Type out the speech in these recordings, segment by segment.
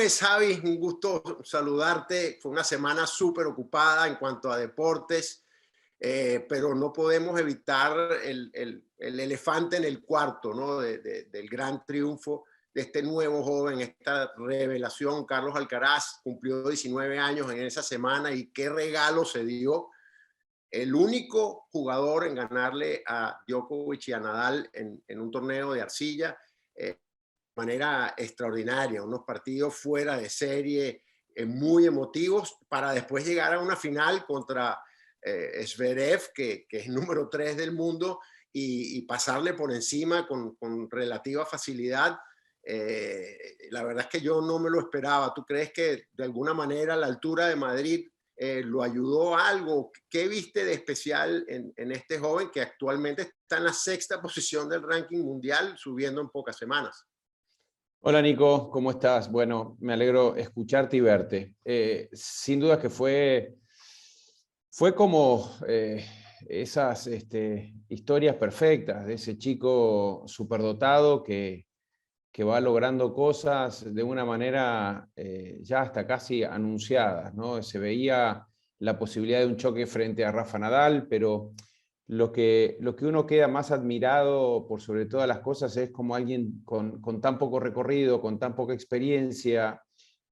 lunes, Javi, un gusto saludarte. Fue una semana súper ocupada en cuanto a deportes, pero no podemos evitar el elefante en el cuarto, ¿no? Del gran triunfo de este nuevo joven, esta revelación. Carlos Alcaraz cumplió 19 años en esa semana y qué regalo se dio. El único jugador en ganarle a Djokovic y a Nadal en un torneo de arcilla. Manera extraordinaria, unos partidos fuera de serie, muy emotivos, para después llegar a una final contra Zverev, que es número 3 del mundo, y pasarle por encima con relativa facilidad. La verdad es que yo no me lo esperaba. ¿Tú crees que de alguna manera la altura de Madrid lo ayudó a algo? ¿Qué viste de especial en este joven que actualmente está en la 6ª posición del ranking mundial, subiendo en pocas semanas? Hola Nico, ¿cómo estás? Bueno, me alegro escucharte y verte. Sin duda que fue como esas historias perfectas de ese chico superdotado que va logrando cosas de una manera ya hasta casi anunciadas, ¿no? Se veía la posibilidad de un choque frente a Rafa Nadal, pero lo que uno queda más admirado por sobre todas las cosas es como alguien con tan poco recorrido, con tan poca experiencia,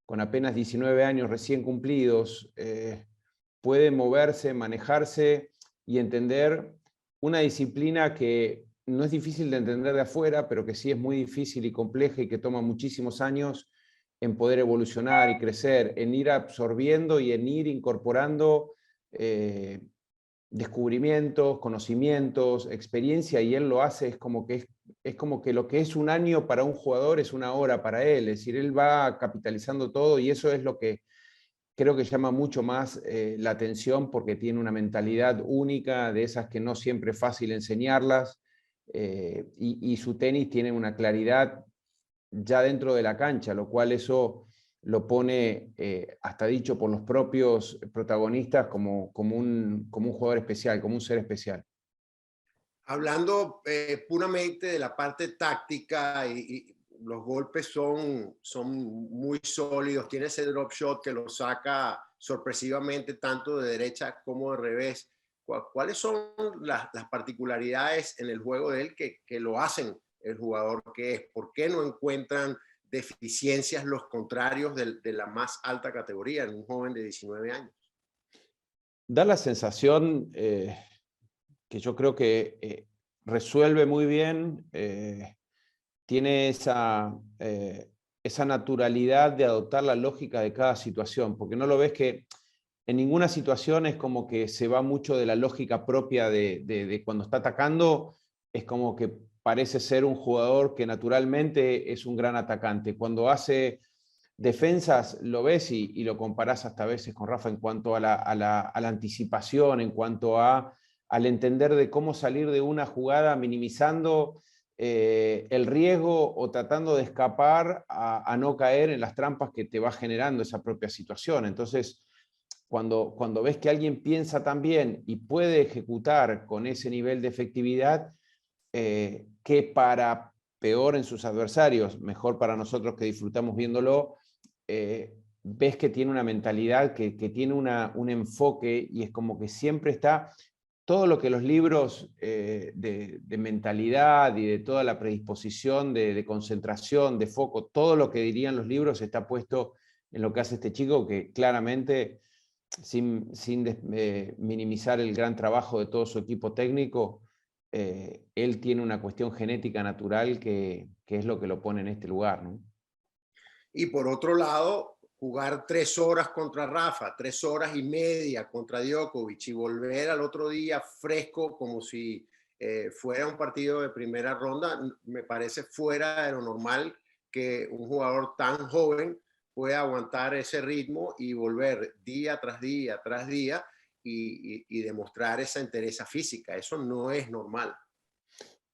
con apenas 19 años recién cumplidos, puede moverse, manejarse y entender una disciplina que no es difícil de entender de afuera, pero que sí es muy difícil y compleja y que toma muchísimos años en poder evolucionar y crecer, en ir absorbiendo y en ir incorporando descubrimientos, conocimientos, experiencia, y él lo hace, es como que lo que es un año para un jugador es una hora para él, es decir, él va capitalizando todo y eso es lo que creo que llama mucho más la atención porque tiene una mentalidad única, de esas que no siempre es fácil enseñarlas, y su tenis tiene una claridad ya dentro de la cancha, lo cual eso lo pone, hasta dicho por los propios protagonistas, como un jugador especial, como un ser especial. Hablando puramente de la parte táctica, y los golpes son muy sólidos, tiene ese drop shot que lo saca sorpresivamente tanto de derecha como de revés. ¿Cuáles son las particularidades en el juego de él que lo hacen el jugador que es? ¿Por qué no encuentran deficiencias los contrarios de la más alta categoría en un joven de 19 años? Da la sensación que yo creo que resuelve muy bien, tiene esa naturalidad de adoptar la lógica de cada situación, porque no lo ves que en ninguna situación es como que se va mucho de la lógica propia de cuando está atacando, es como que parece ser un jugador que naturalmente es un gran atacante. Cuando hace defensas lo ves y lo comparás hasta a veces con Rafa en cuanto a la anticipación, en cuanto al entender de cómo salir de una jugada minimizando el riesgo o tratando de escapar a no caer en las trampas que te va generando esa propia situación. Entonces, cuando ves que alguien piensa tan bien y puede ejecutar con ese nivel de efectividad, que para peor en sus adversarios, mejor para nosotros que disfrutamos viéndolo, ves que tiene una mentalidad, que tiene un enfoque, y es como que siempre está todo lo que los libros de mentalidad y de toda la predisposición de concentración, de foco, todo lo que dirían los libros está puesto en lo que hace este chico, que claramente, sin minimizar el gran trabajo de todo su equipo técnico, él tiene una cuestión genética natural que es lo que lo pone en este lugar, ¿no? Y por otro lado, jugar 3 horas contra Rafa, 3 horas y media contra Djokovic y volver al otro día fresco como si fuera un partido de primera ronda, me parece fuera de lo normal que un jugador tan joven pueda aguantar ese ritmo y volver día tras día tras día y demostrar esa entereza física. Eso no es normal.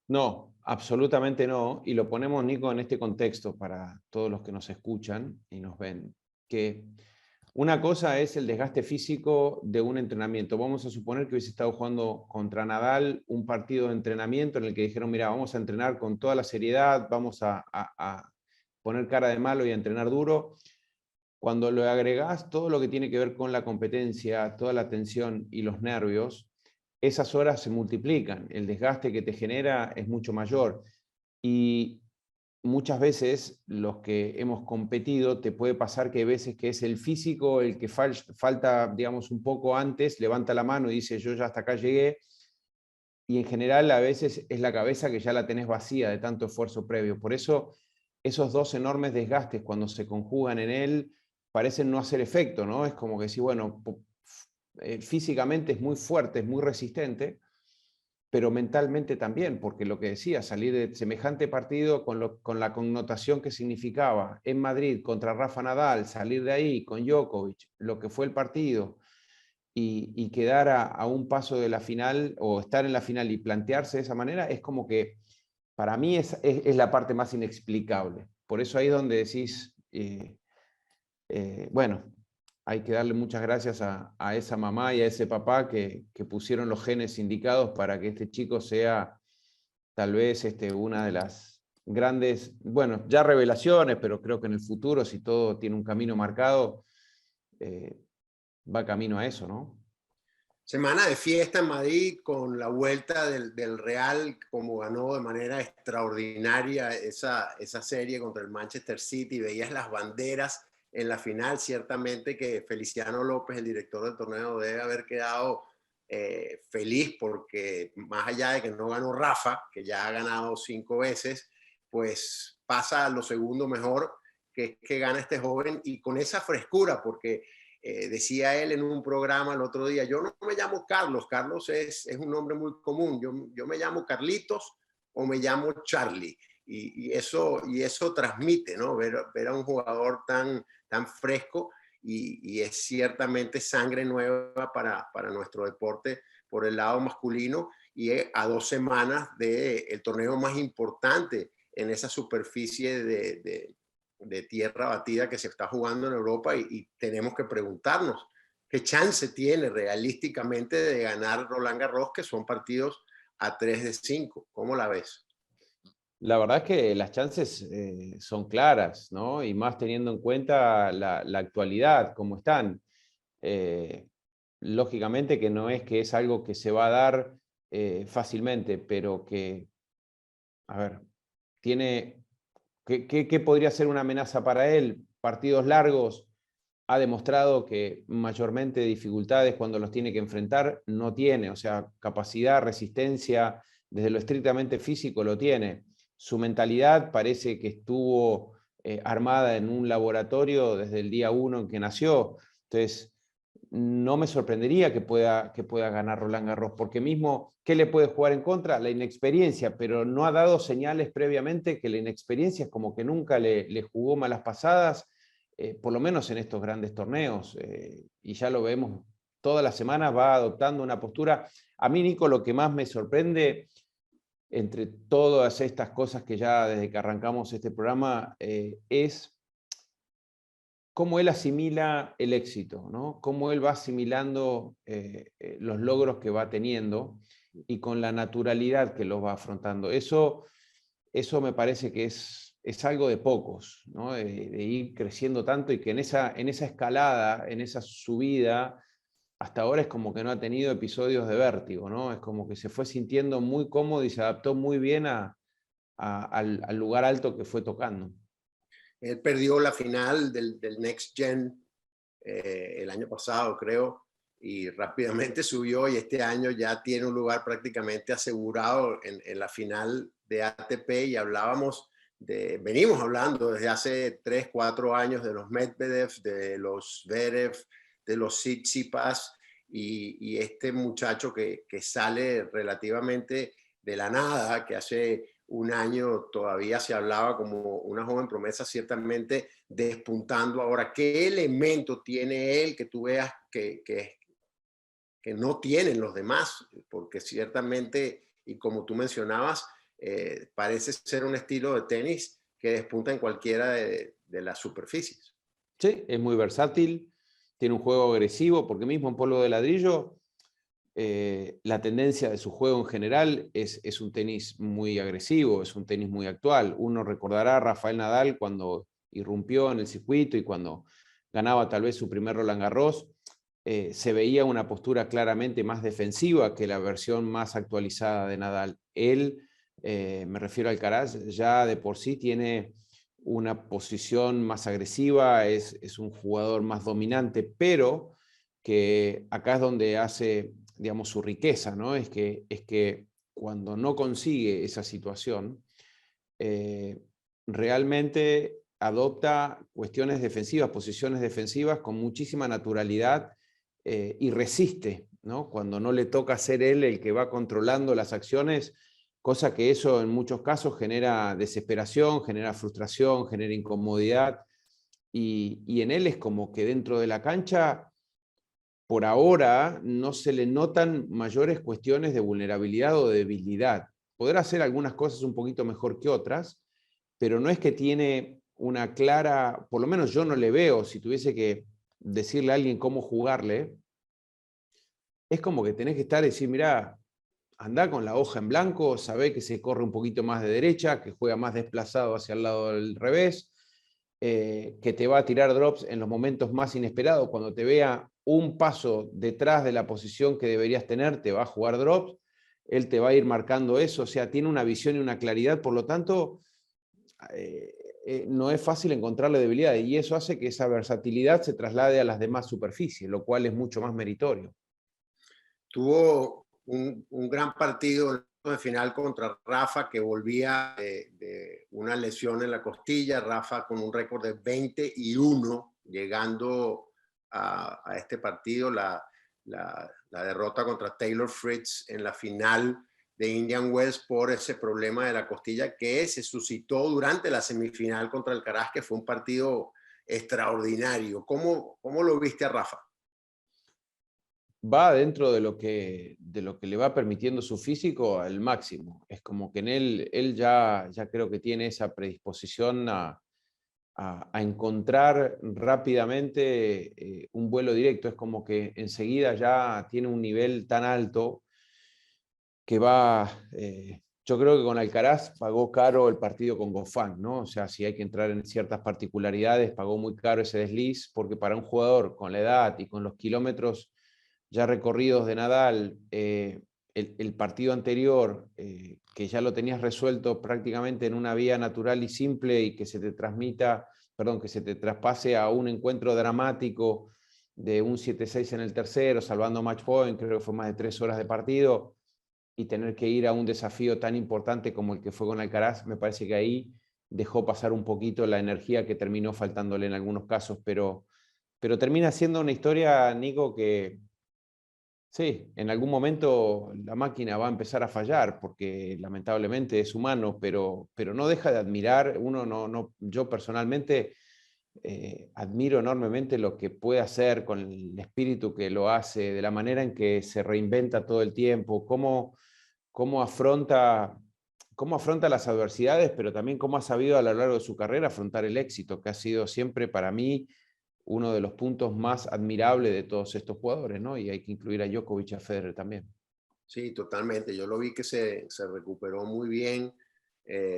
No, absolutamente no. Y lo ponemos, Nico, en este contexto para todos los que nos escuchan y nos ven, que una cosa es el desgaste físico de un entrenamiento. Vamos a suponer que hubiese estado jugando contra Nadal un partido de entrenamiento en el que dijeron, mira, vamos a entrenar con toda la seriedad, vamos a poner cara de malo y a entrenar duro. cuando le agregás todo lo que tiene que ver con la competencia, toda la tensión y los nervios, esas horas se multiplican, el desgaste que te genera es mucho mayor. Y muchas veces los que hemos competido, te puede pasar que hay veces que es el físico el que falta, digamos, un poco antes, levanta la mano y dice yo ya hasta acá llegué, y en general a veces es la cabeza que ya la tenés vacía de tanto esfuerzo previo. Por eso esos dos enormes desgastes cuando se conjugan en él parecen no hacer efecto, ¿no? Es como que sí, bueno, físicamente es muy fuerte, es muy resistente, pero mentalmente también, porque lo que decía, salir de semejante partido con la connotación que significaba en Madrid contra Rafa Nadal, salir de ahí con Djokovic, lo que fue el partido, y quedar a un paso de la final o estar en la final y plantearse de esa manera, es como que para mí es la parte más inexplicable. Por eso ahí es donde decís, bueno, hay que darle muchas gracias a esa mamá y a ese papá que pusieron los genes indicados para que este chico sea tal vez una de las grandes, bueno, ya revelaciones, pero creo que en el futuro, si todo tiene un camino marcado, va camino a eso, ¿no? Semana de fiesta en Madrid con la vuelta del Real, como ganó de manera extraordinaria esa serie contra el Manchester City. Veías las banderas en la final. Ciertamente que Feliciano López, el director del torneo, debe haber quedado feliz porque más allá de que no ganó Rafa, que ya ha ganado 5 veces, pues pasa a lo segundo mejor, que gana este joven y con esa frescura, porque decía él en un programa el otro día, yo no me llamo Carlos, Carlos es un nombre muy común, yo me llamo Carlitos o me llamo Charlie, eso transmite, ¿no? Ver a un jugador tan fresco y es ciertamente sangre nueva para nuestro deporte por el lado masculino y a 2 semanas del torneo más importante en esa superficie de tierra batida que se está jugando en Europa y tenemos que preguntarnos qué chance tiene realísticamente de ganar Roland Garros, que son partidos a 3 de 5. ¿Cómo la ves? La verdad es que las chances son claras, ¿no? Y más teniendo en cuenta la actualidad, cómo están. Eh, Lógicamente que no es que es algo que se va a dar fácilmente, pero que, a ver, tiene, ¿qué podría ser una amenaza para él? Partidos largos, ha demostrado que mayormente dificultades cuando los tiene que enfrentar no tiene, o sea, capacidad, resistencia, desde lo estrictamente físico lo tiene. Su mentalidad parece que estuvo armada en un laboratorio desde el día 1 en que nació. Entonces, no me sorprendería que pueda ganar Roland Garros, porque mismo, ¿qué le puede jugar en contra? La inexperiencia, pero no ha dado señales previamente que la inexperiencia es como que nunca le jugó malas pasadas, por lo menos en estos grandes torneos, y ya lo vemos, todas las semanas va adoptando una postura. A mí, Nico, lo que más me sorprende entre todas estas cosas que ya desde que arrancamos este programa es cómo él asimila el éxito, ¿no? Cómo él va asimilando los logros que va teniendo y con la naturalidad que los va afrontando. Eso me parece que es algo de pocos, ¿no? De ir creciendo tanto y que en esa escalada, en esa subida, hasta ahora es como que no ha tenido episodios de vértigo, ¿no? Es como que se fue sintiendo muy cómodo y se adaptó muy bien al lugar alto que fue tocando. Él perdió la final del Next Gen el año pasado, creo, y rápidamente subió y este año ya tiene un lugar prácticamente asegurado en la final de ATP y venimos hablando desde hace 3, 4 años de los Medvedev, de los Zverev, de los Tsitsipas y este muchacho que sale relativamente de la nada, que hace un año todavía se hablaba como una joven promesa, ciertamente despuntando ahora. ¿Qué elemento tiene él que tú veas que no tienen los demás? Porque ciertamente, y como tú mencionabas, parece ser un estilo de tenis que despunta en cualquiera de las superficies. Sí, es muy versátil, tiene un juego agresivo, porque mismo en polvo de ladrillo, la tendencia de su juego en general es un tenis muy agresivo, es un tenis muy actual. Uno recordará a Rafael Nadal cuando irrumpió en el circuito y cuando ganaba tal vez su primer Roland Garros, se veía una postura claramente más defensiva que la versión más actualizada de Nadal. Él, me refiero al Alcaraz, ya de por sí tiene una posición más agresiva, es un jugador más dominante, pero que acá es donde hace, digamos, su riqueza, ¿no? Es que cuando no consigue esa situación, realmente adopta cuestiones defensivas, posiciones defensivas con muchísima naturalidad, y resiste, ¿no? Cuando no le toca ser él el que va controlando las acciones, cosa que eso en muchos casos genera desesperación, genera frustración, genera incomodidad, y en él es como que dentro de la cancha, por ahora, no se le notan mayores cuestiones de vulnerabilidad o de debilidad. Podrá hacer algunas cosas un poquito mejor que otras, pero no es que tiene una clara, por lo menos yo no le veo, si tuviese que decirle a alguien cómo jugarle, es como que tenés que estar y decir, mirá, andá con la hoja en blanco, sabé que se corre un poquito más de derecha, que juega más desplazado hacia el lado del revés, que te va a tirar drops en los momentos más inesperados. Cuando te vea un paso detrás de la posición que deberías tener, te va a jugar drops, él te va a ir marcando eso, o sea, tiene una visión y una claridad, por lo tanto, no es fácil encontrarle debilidad, y eso hace que esa versatilidad se traslade a las demás superficies, lo cual es mucho más meritorio. Tuvo un gran partido de final contra Rafa, que volvía de una lesión en la costilla. Rafa con un récord de 21, llegando a este partido, la derrota contra Taylor Fritz en la final de Indian Wells por ese problema de la costilla que se suscitó durante la semifinal contra Alcaraz, que fue un partido extraordinario. ¿Cómo lo viste a Rafa? Va dentro de lo que le va permitiendo su físico al máximo. Es como que en él ya creo que tiene esa predisposición a encontrar rápidamente un vuelo directo. Es como que enseguida ya tiene un nivel tan alto que va... yo creo que con Alcaraz pagó caro el partido con Goffin, ¿no? O sea, si hay que entrar en ciertas particularidades, pagó muy caro ese desliz, porque para un jugador con la edad y con los kilómetros ya recorridos de Nadal, el partido anterior, que ya lo tenías resuelto prácticamente en una vía natural y simple, y que se te transmita, perdón, que se te traspase a un encuentro dramático de un 7-6 en el tercero, salvando match point, creo que fue más de 3 horas de partido, y tener que ir a un desafío tan importante como el que fue con Alcaraz, me parece que ahí dejó pasar un poquito la energía que terminó faltándole en algunos casos, pero termina siendo una historia, Nico, que sí, en algún momento la máquina va a empezar a fallar, porque lamentablemente es humano, pero no deja de admirar. Yo personalmente admiro enormemente lo que puede hacer con el espíritu que lo hace, de la manera en que se reinventa todo el tiempo, cómo afronta, cómo afronta las adversidades, pero también cómo ha sabido a lo largo de su carrera afrontar el éxito, que ha sido siempre para mí uno de los puntos más admirables de todos estos jugadores, ¿no? Y hay que incluir a Djokovic y a Federer también. Sí, totalmente. Yo lo vi que se recuperó muy bien.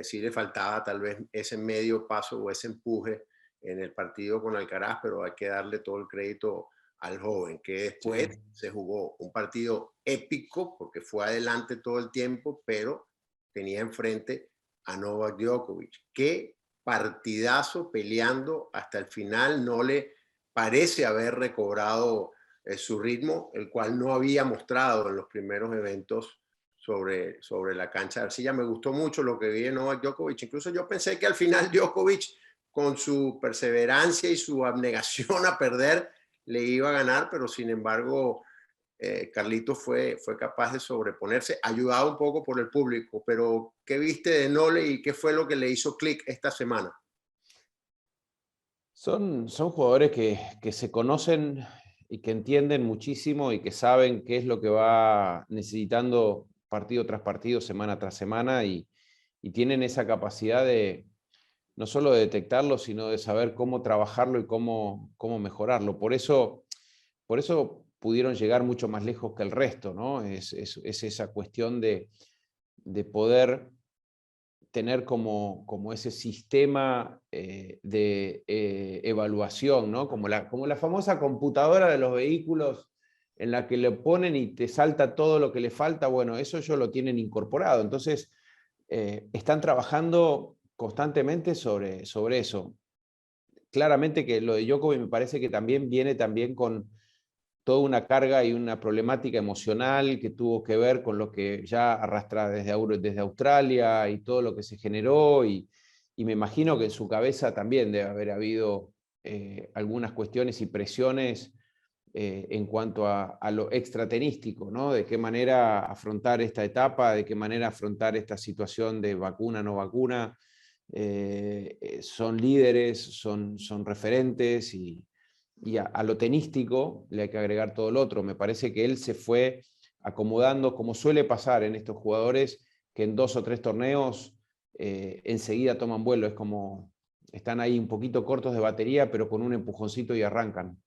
Sí le faltaba tal vez ese medio paso o ese empuje en el partido con Alcaraz, pero hay que darle todo el crédito al joven, que después Sí. se jugó un partido épico porque fue adelante todo el tiempo, pero tenía enfrente a Novak Djokovic. Qué partidazo, peleando hasta el final. No le parece haber recobrado su ritmo, el cual no había mostrado en los primeros eventos sobre la cancha de arcilla. Me gustó mucho lo que vi de Novak Djokovic. Incluso yo pensé que al final Djokovic, con su perseverancia y su abnegación a perder, le iba a ganar, pero sin embargo Carlitos fue capaz de sobreponerse, ayudado un poco por el público. Pero ¿qué viste de Nole y qué fue lo que le hizo clic esta semana? Son jugadores que se conocen y que entienden muchísimo y que saben qué es lo que va necesitando partido tras partido, semana tras semana, y tienen esa capacidad de no solo de detectarlo, sino de saber cómo trabajarlo y cómo mejorarlo. Por eso pudieron llegar mucho más lejos que el resto, ¿no? Es esa cuestión de poder tener como ese sistema de evaluación, ¿no? Como la famosa computadora de los vehículos en la que le ponen y te salta todo lo que le falta. Bueno, eso ellos lo tienen incorporado. Entonces, están trabajando constantemente sobre eso. Claramente que lo de Djokovic me parece que también viene con toda una carga y una problemática emocional que tuvo que ver con lo que ya arrastra desde Australia y todo lo que se generó, y me imagino que en su cabeza también debe haber habido algunas cuestiones y presiones en cuanto a lo extratenístico, ¿no? De qué manera afrontar esta etapa, de qué manera afrontar esta situación de vacuna, no vacuna. Son líderes, son referentes, y a lo tenístico le hay que agregar todo lo otro. Me parece que él se fue acomodando, como suele pasar en estos jugadores, que en 2 o 3 torneos enseguida toman vuelo. Es como están ahí un poquito cortos de batería, pero con un empujoncito y arrancan.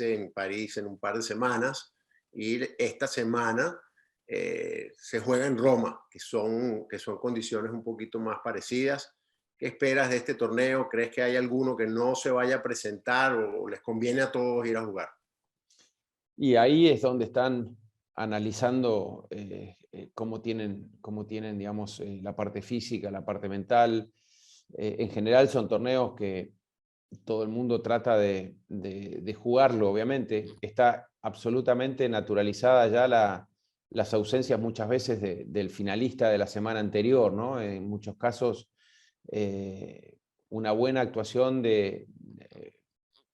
En París en un par de semanas, y esta semana se juega en Roma, que son condiciones un poquito más parecidas. ¿Qué esperas de este torneo? ¿Crees que hay alguno que no se vaya a presentar o les conviene a todos ir a jugar? Y ahí es donde están analizando cómo tienen, digamos, la parte física, la parte mental. En general son torneos que todo el mundo trata de jugarlo, obviamente. Está absolutamente naturalizada ya las ausencias muchas veces del finalista de la semana anterior, ¿no? En muchos casos, una buena actuación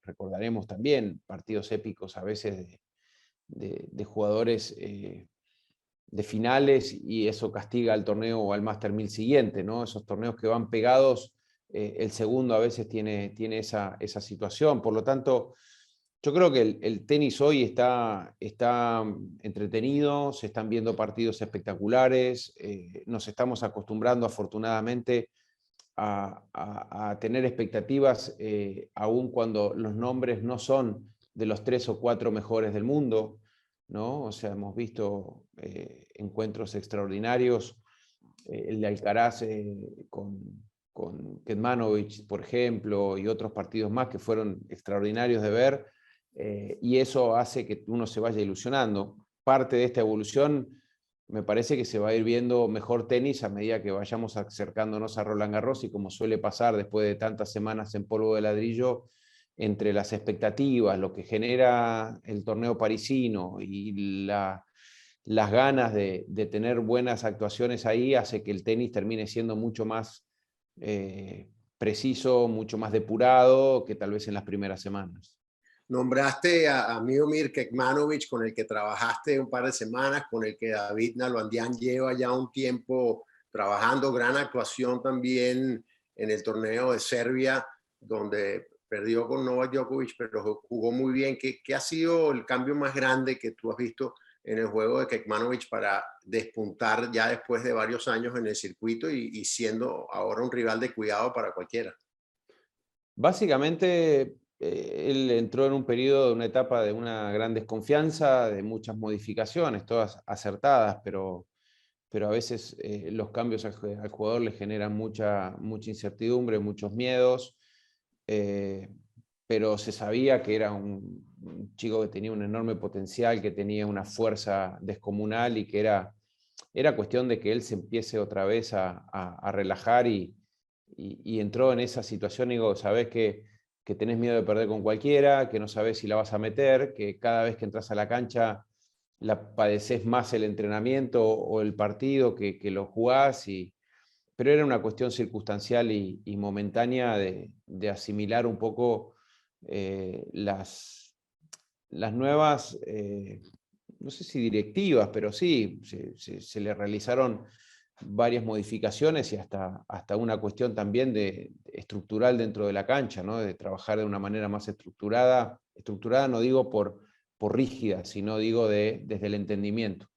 recordaremos también partidos épicos a veces de jugadores de finales, y eso castiga al torneo o al Master 1000 siguiente, ¿no? Esos torneos que van pegados, el segundo a veces tiene esa situación. Por lo tanto, yo creo que el tenis hoy está entretenido, se están viendo partidos espectaculares, nos estamos acostumbrando afortunadamente a tener expectativas, aun cuando los nombres no son de los 3 o 4 mejores del mundo, ¿no? O sea, hemos visto encuentros extraordinarios, el de Alcaraz con Kecmanovic, por ejemplo, y otros partidos más que fueron extraordinarios de ver, y eso hace que uno se vaya ilusionando. Parte de esta evolución me parece que se va a ir viendo mejor tenis a medida que vayamos acercándonos a Roland Garros, y como suele pasar después de tantas semanas en polvo de ladrillo, entre las expectativas, lo que genera el torneo parisino y las ganas de tener buenas actuaciones ahí, hace que el tenis termine siendo mucho más preciso, mucho más depurado que tal vez en las primeras semanas. Nombraste a Miomir Kecmanovic, con el que trabajaste un par de semanas, con el que David Nalbandian lleva ya un tiempo trabajando. Gran actuación también en el torneo de Serbia, donde perdió con Novak Djokovic, pero jugó muy bien. ¿Qué ha sido el cambio más grande que tú has visto en el juego de Kecmanovic para despuntar ya después de varios años en el circuito y siendo ahora un rival de cuidado para cualquiera? Básicamente, él entró en un periodo, de una etapa de una gran desconfianza, de muchas modificaciones, todas acertadas, pero a veces los cambios al jugador le generan mucha incertidumbre, muchos miedos, pero se sabía que era un chico que tenía un enorme potencial, que tenía una fuerza descomunal, y que era cuestión de que él se empiece otra vez a relajar, y entró en esa situación. Y digo, sabés que tenés miedo de perder con cualquiera, que no sabés si la vas a meter, que cada vez que entras a la cancha la padeces más el entrenamiento o el partido que lo jugás, pero era una cuestión circunstancial y momentánea de asimilar un poco las nuevas, no sé si directivas, pero sí, se le realizaron varias modificaciones, y hasta una cuestión también estructural dentro de la cancha, ¿no? De trabajar de una manera más estructurada no digo por rígida, sino digo desde el entendimiento.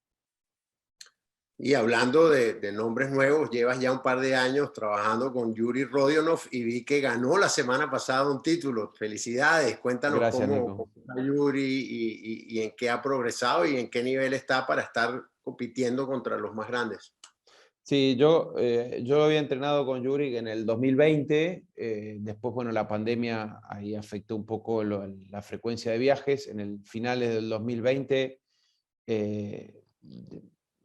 Y hablando de nombres nuevos, llevas ya un par de años trabajando con Yuri Rodionov y vi que ganó la semana pasada un título. Felicidades, cuéntanos Gracias, cómo Nico. está Yuri y en qué ha progresado y en qué nivel está para estar compitiendo contra los más grandes. Sí, yo había entrenado con Yuri en el 2020, después, bueno, la pandemia ahí afectó un poco la frecuencia de viajes. En el finales del 2020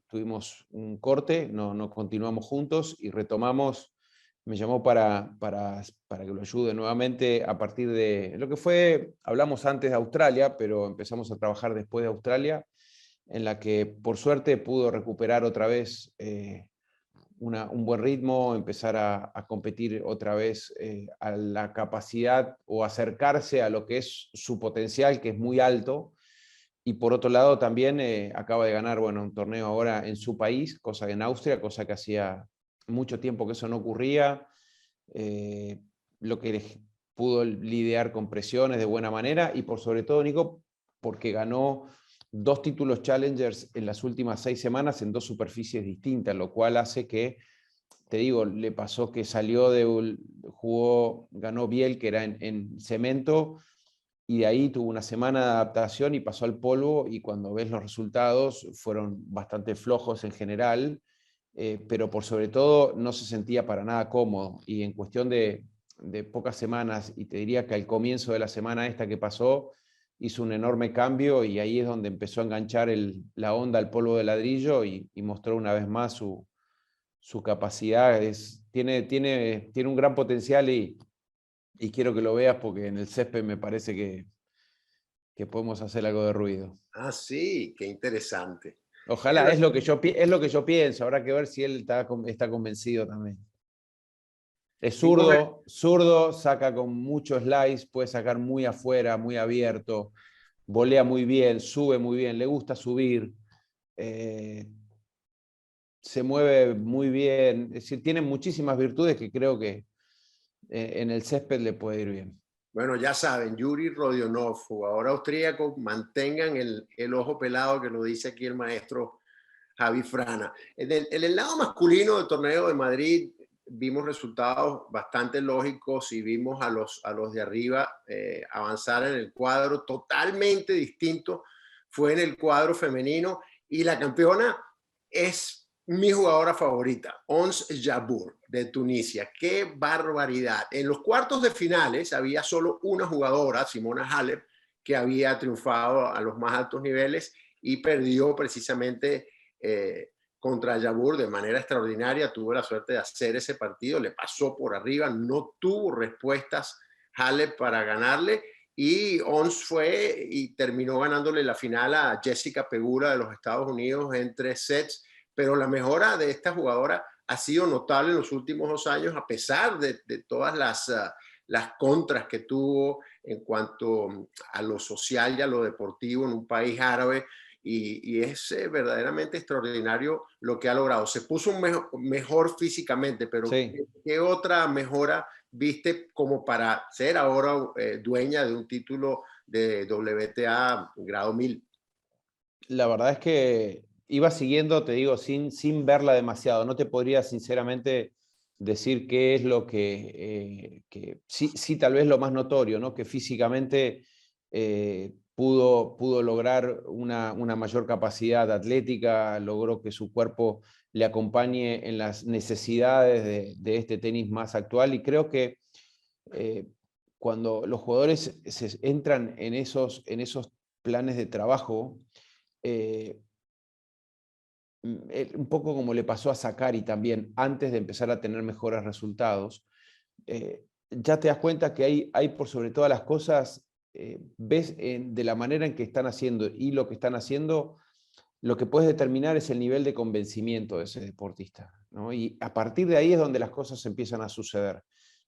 tuvimos un corte, no continuamos juntos y retomamos. Me llamó para que lo ayude nuevamente a partir de lo que fue, hablamos antes de Australia, pero empezamos a trabajar después de Australia, en la que por suerte pudo recuperar otra vez un buen ritmo, empezar a competir otra vez a la capacidad o acercarse a lo que es su potencial, que es muy alto. Y por otro lado también acaba de ganar, bueno, un torneo ahora en su país, cosa que en Austria, cosa que hacía mucho tiempo que eso no ocurría. eh, lo que pudo lidiar con presiones de buena manera y por sobre todo, Nico, porque ganó 2 títulos Challengers en las últimas 6 semanas en 2 superficies distintas, lo cual hace que, te digo, le pasó que jugó, ganó Biel, que era en cemento, y de ahí tuvo una semana de adaptación y pasó al polvo, y cuando ves los resultados fueron bastante flojos en general, pero por sobre todo no se sentía para nada cómodo, y en cuestión de pocas semanas, y te diría que al comienzo de la semana esta que pasó, hizo un enorme cambio, y ahí es donde empezó a enganchar la onda al polvo de ladrillo y mostró una vez más su capacidad. Tiene un gran potencial y quiero que lo veas porque en el césped me parece que podemos hacer algo de ruido. Ah, sí, qué interesante. Bueno, Ojalá, es lo que yo pienso, habrá que ver si él está convencido también. Es vimos zurdo, saca con mucho slice, puede sacar muy afuera, muy abierto, volea muy bien, sube muy bien, le gusta subir, eh, se mueve muy bien, es decir, tiene muchísimas virtudes que creo que en el césped le puede ir bien. Bueno, ya saben, Yuri Rodionov, jugador austríaco, mantengan el ojo pelado, que lo dice aquí el maestro Javi Frana. En el lado masculino del torneo de Madrid vimos resultados bastante lógicos y vimos a los de arriba avanzar en el cuadro. Totalmente distinto fue en el cuadro femenino y la campeona es mi jugadora favorita, Ons Jabeur, de Tunisia. ¡Qué barbaridad! En los cuartos de finales había solo una jugadora, Simona Halep, que había triunfado a los más altos niveles y perdió precisamente contra Jabeur de manera extraordinaria. Tuvo la suerte de hacer ese partido, le pasó por arriba, no tuvo respuestas Halep para ganarle, y Ons fue y terminó ganándole la final a Jessica Pegula de los Estados Unidos en 3 sets. Pero la mejora de esta jugadora ha sido notable en los últimos 2 años, a pesar de todas las contras que tuvo en cuanto a lo social y a lo deportivo en un país árabe. Y es verdaderamente extraordinario lo que ha logrado. Se puso mejor físicamente, pero Sí. ¿qué otra mejora viste como para ser ahora dueña de un título de WTA grado 1000? La verdad es que iba siguiendo, te digo, sin verla demasiado. No te podría sinceramente decir qué es lo que sí, tal vez lo más notorio, ¿no? Que físicamente pudo lograr una mayor capacidad atlética, logró que su cuerpo le acompañe en las necesidades de este tenis más actual, y creo que eh, cuando los jugadores se entran en esos planes de trabajo, eh, un poco como le pasó a Sakari también, antes de empezar a tener mejores resultados, ya te das cuenta que hay por sobre todas las cosas, ves de la manera en que están haciendo y lo que están haciendo, lo que puedes determinar es el nivel de convencimiento de ese deportista, ¿no? Y a partir de ahí es donde las cosas empiezan a suceder.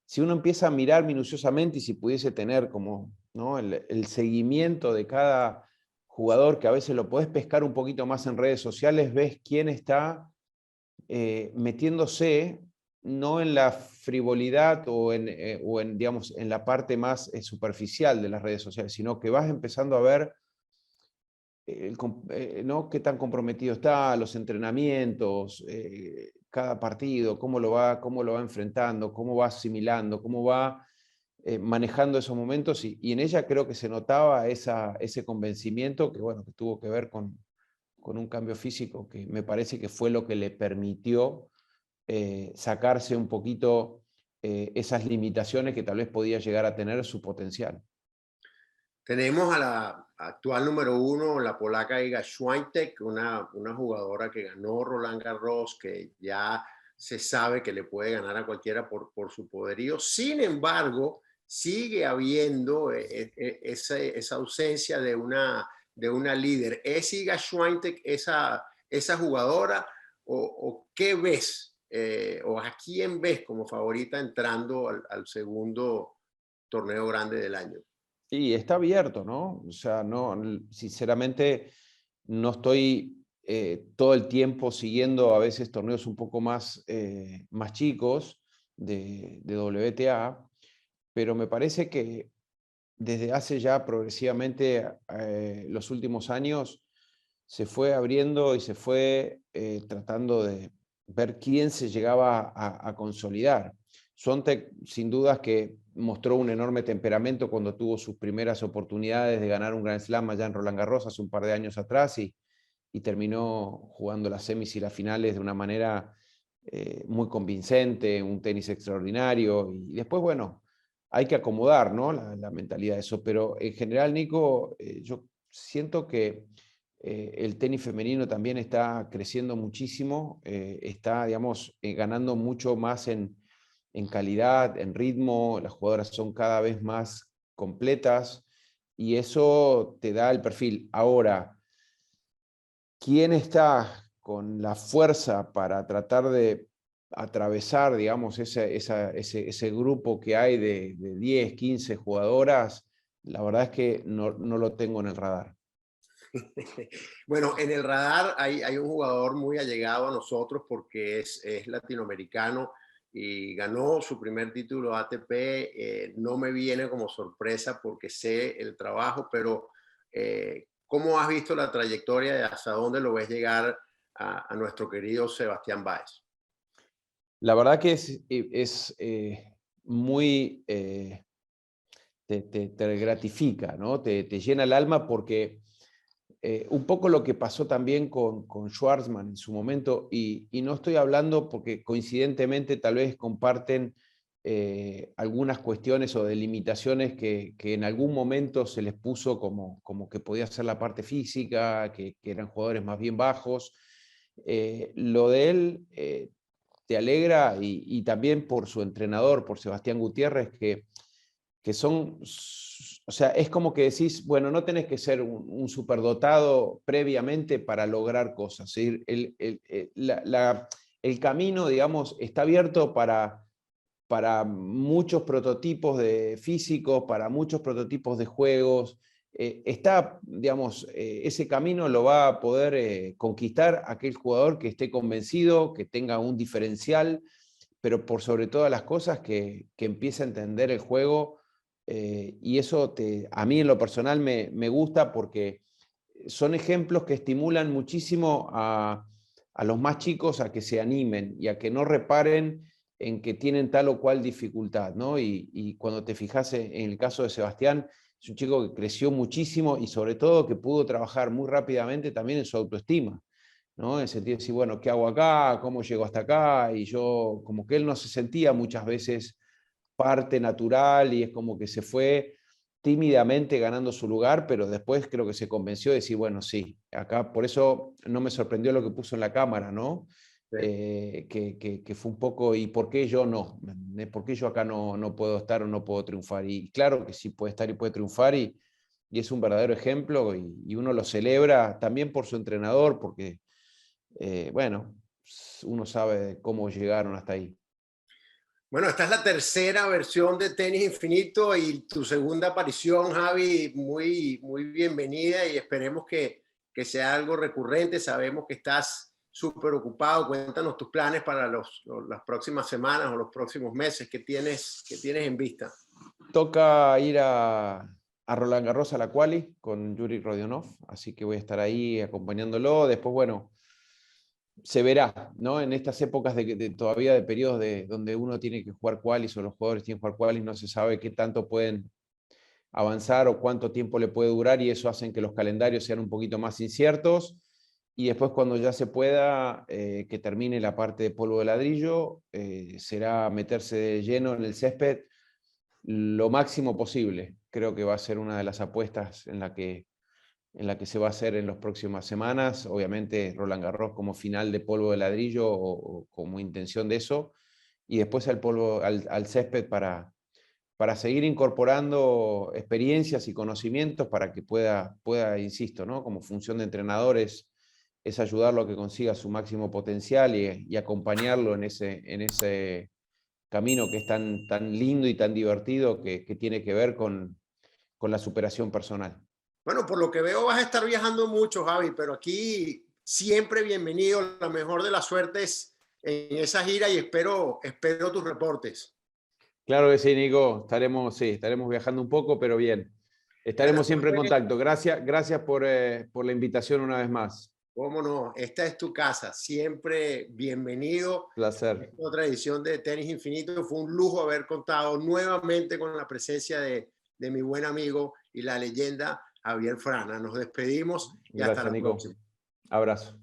Si uno empieza a mirar minuciosamente y si pudiese tener como, ¿no?, el seguimiento de cada jugador, que a veces lo podés pescar un poquito más en redes sociales, ves quién está metiéndose no en la frivolidad o en, digamos, en la parte más superficial de las redes sociales, sino que vas empezando a ver ¿no? Qué tan comprometido está, los entrenamientos, cada partido, cómo lo va enfrentando, cómo va asimilando, cómo va manejando esos momentos. Y en ella creo que se notaba ese convencimiento que, bueno, que tuvo que ver con un cambio físico que me parece que fue lo que le permitió sacarse un poquito esas limitaciones que tal vez podía llegar a tener su potencial. Tenemos a la actual número 1, la polaca Iga Swiatek, una jugadora que ganó Roland Garros, que ya se sabe que le puede ganar a cualquiera por su poderío. Sin embargo, sigue habiendo esa ausencia de una líder. ¿Es Iga Swiatek esa jugadora o qué ves? ¿O a quién ves como favorita entrando al segundo torneo grande del año? Y está abierto, ¿no? O sea, no, sinceramente no estoy todo el tiempo siguiendo a veces torneos un poco más chicos de WTA, pero me parece que desde hace ya progresivamente los últimos años se fue abriendo y se fue tratando de ver quién se llegaba a consolidar. Sontek, sin dudas, que mostró un enorme temperamento cuando tuvo sus primeras oportunidades de ganar un Grand Slam allá en Roland Garros hace un par de años atrás y terminó jugando las semis y las finales de una manera muy convincente, un tenis extraordinario. Y después, bueno, hay que acomodar, ¿no? La mentalidad de eso. Pero en general, Nico, yo siento que el tenis femenino también está creciendo muchísimo, está, digamos, ganando mucho más en calidad, en ritmo, las jugadoras son cada vez más completas y eso te da el perfil. Ahora, ¿quién está con la fuerza para tratar de atravesar, digamos, ese grupo que hay de 10, 15 jugadoras? La verdad es que no lo tengo en el radar. Bueno, en el radar hay un jugador muy allegado a nosotros porque es latinoamericano y ganó su primer título ATP. No me viene como sorpresa porque sé el trabajo, pero ¿cómo has visto la trayectoria y hasta dónde lo ves llegar a nuestro querido Sebastián Báez? La verdad que es muy, te gratifica, ¿no? Te llena el alma porque un poco lo que pasó también con Schwartzman en su momento, y no estoy hablando porque coincidentemente tal vez comparten algunas cuestiones o delimitaciones que en algún momento se les puso como que podía ser la parte física, que eran jugadores más bien bajos. Lo de él te alegra y también por su entrenador, por Sebastián Gutiérrez, que son, o sea, es como que decís, bueno, no tenés que ser un superdotado previamente para lograr cosas. ¿Sí? El camino, digamos, está abierto para muchos prototipos de físicos, para muchos prototipos de juegos. Está, digamos, ese camino lo va a poder conquistar aquel jugador que esté convencido, que tenga un diferencial, pero por sobre todas las cosas que empiece a entender el juego. Y eso a mí en lo personal me gusta porque son ejemplos que estimulan muchísimo a los más chicos a que se animen y a que no reparen en que tienen tal o cual dificultad, ¿no? Y cuando te fijas en el caso de Sebastián, es un chico que creció muchísimo y sobre todo que pudo trabajar muy rápidamente también en su autoestima, ¿no? En el sentido de decir, bueno, ¿qué hago acá? ¿Cómo llego hasta acá? Y yo, como que él no se sentía muchas veces parte natural y es como que se fue tímidamente ganando su lugar, pero después creo que se convenció de decir, bueno, sí, acá, por eso no me sorprendió lo que puso en la cámara, ¿no? Sí. Que fue un poco, ¿y por qué yo no? ¿Por qué yo acá no puedo estar o no puedo triunfar? Y claro que sí puede estar y puede triunfar y es un verdadero ejemplo y uno lo celebra también por su entrenador, porque, bueno, uno sabe cómo llegaron hasta ahí. Bueno, esta es la tercera versión de Tenis Infinito y tu segunda aparición, Javi, muy bienvenida y esperemos que sea algo recurrente. Sabemos que estás súper ocupado. Cuéntanos tus planes para las próximas semanas o los próximos meses que tienes en vista. Toca ir a a Roland Garros a la quali con Yuri Rodionov, así que voy a estar ahí acompañándolo. Después, bueno, se verá, ¿no? En estas épocas todavía de periodos donde uno tiene que jugar qualis o los jugadores tienen que jugar qualis, no se sabe qué tanto pueden avanzar o cuánto tiempo le puede durar, y eso hace que los calendarios sean un poquito más inciertos. Y después, cuando ya se pueda, que termine la parte de polvo de ladrillo, será meterse de lleno en el césped lo máximo posible. Creo que va a ser una de las apuestas en la que se va a hacer en las próximas semanas. Obviamente Roland Garros como final de polvo de ladrillo o como intención de eso, y después al césped para seguir incorporando experiencias y conocimientos para que pueda, insisto, ¿no? Como función de entrenadores, es ayudarlo a que consiga su máximo potencial y acompañarlo en ese camino que es tan lindo y tan divertido, que tiene que ver con la superación personal. Bueno, por lo que veo vas a estar viajando mucho, Javi, pero aquí siempre bienvenido, la mejor de las suertes en esa gira, y espero tus reportes. Claro que sí, Nico, estaremos viajando un poco, pero bien. Estaremos siempre en contacto. Gracias por la invitación una vez más. Cómo no, esta es tu casa, siempre bienvenido. Placer. Esta otra edición de Tenis Infinito, fue un lujo haber contado nuevamente con la presencia de mi buen amigo y la leyenda Javier Frana. Nos despedimos y Gracias, hasta la Nico. próxima. Abrazo.